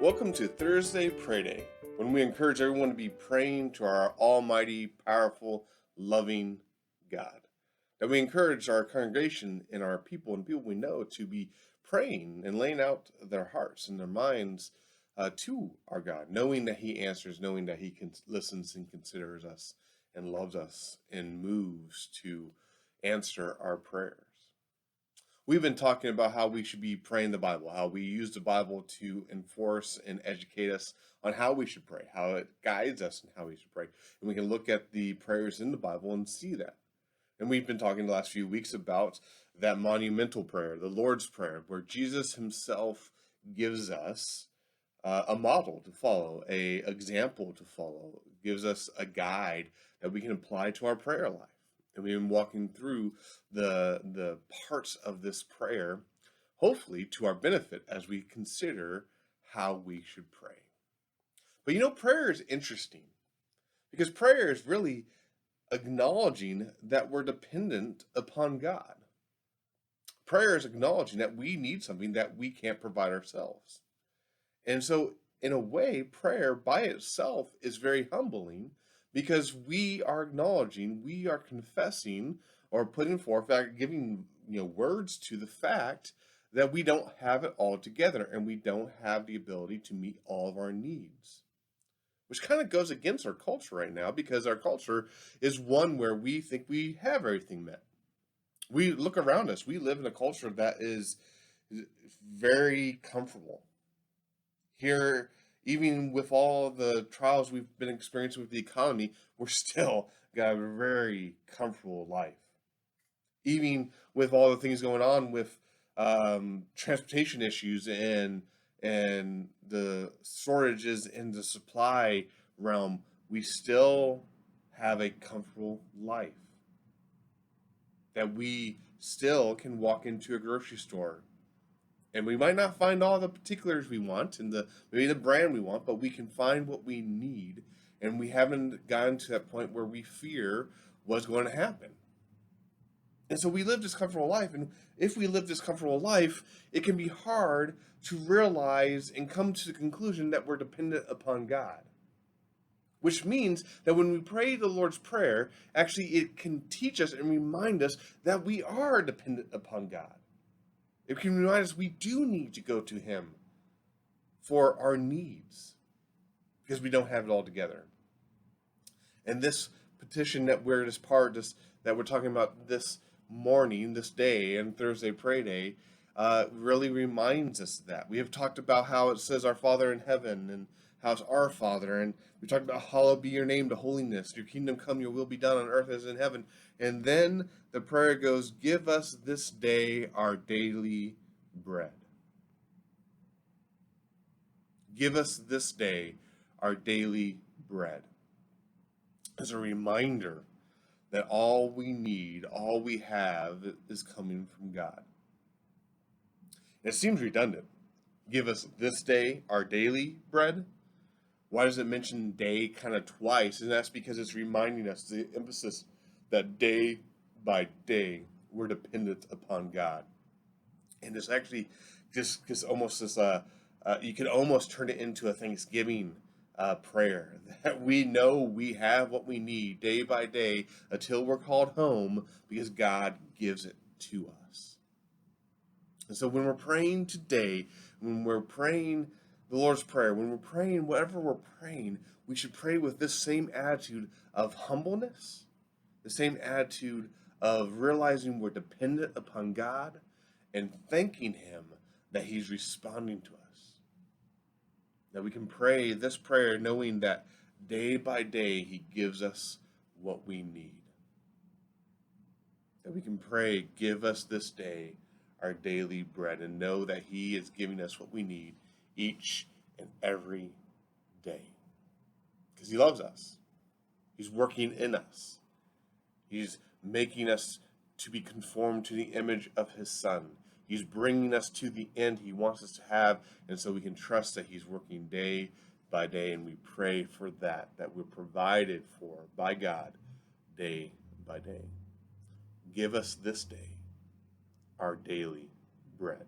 Welcome to Thursday Pray Day, when we encourage everyone to be praying to our almighty, powerful, loving God. That we encourage our congregation and our people and people we know to be praying and laying out their hearts and their minds to our God, knowing that He answers, knowing that He listens and considers us and loves us and moves to answer our prayers. We've been talking about how we should be praying the Bible, how we use the Bible to enforce and educate us on how we should pray, how it guides us in how we should pray. And we can look at the prayers in the Bible and see that. And we've been talking the last few weeks about that monumental prayer, the Lord's Prayer, where Jesus himself gives us a model to follow, a example to follow, gives us a guide that we can apply to our prayer life. And we've been walking through the parts of this prayer, hopefully to our benefit as we consider how we should pray. But prayer is interesting because prayer is really acknowledging that we're dependent upon God. Prayer is acknowledging that we need something that we can't provide ourselves. And so, in a way, prayer by itself is very humbling because we are acknowledging, we are confessing or putting forth, giving words to the fact that we don't have it all together and we don't have the ability to meet all of our needs. Which kind of goes against our culture right now because our culture is one where we think we have everything met. We look around us, we live in a culture that is very comfortable. Here, even with all the trials we've been experiencing with the economy, we're still got a very comfortable life. Even with all the things going on with transportation issues and the shortages in the supply realm, we still have a comfortable life. That we still can walk into a grocery store and we might not find all the particulars we want and maybe the brand we want, but we can find what we need. And we haven't gotten to that point where we fear what's going to happen. And so we live this comfortable life. And if we live this comfortable life, it can be hard to realize and come to the conclusion that we're dependent upon God. Which means that when we pray the Lord's Prayer, actually it can teach us and remind us that we are dependent upon God. It can remind us we do need to go to Him for our needs because we don't have it all together. And this petition that we're that we're talking about this morning, this day, and Thursday Pray Day, really reminds us of that. We have talked about how it says our Father in heaven and how it's our Father, and we talked about hallowed be your name to holiness, your kingdom come, your will be done on earth as in heaven. And then the prayer goes, give us this day our daily bread. Give us this day our daily bread. As a reminder that all we need, all we have is coming from God. It seems redundant. Give us this day our daily bread. Why does it mention day kind of twice? And that's because it's reminding us, the emphasis that day by day we're dependent upon God. And it's actually just almost this, you could almost turn it into a Thanksgiving prayer, that we know we have what we need day by day until we're called home because God gives it to us. And so when we're praying today, when we're praying the Lord's Prayer, when we're praying whatever we're praying, we should pray with this same attitude of humbleness, the same attitude of realizing we're dependent upon God and thanking Him that He's responding to us. That we can pray this prayer knowing that day by day He gives us what we need. That we can pray, give us this day our daily bread, and know that He is giving us what we need each and every day. Because He loves us. He's working in us. He's making us to be conformed to the image of His Son. He's bringing us to the end He wants us to have, and so we can trust that He's working day by day, and we pray for that we're provided for by God day by day. Give us this day our daily bread.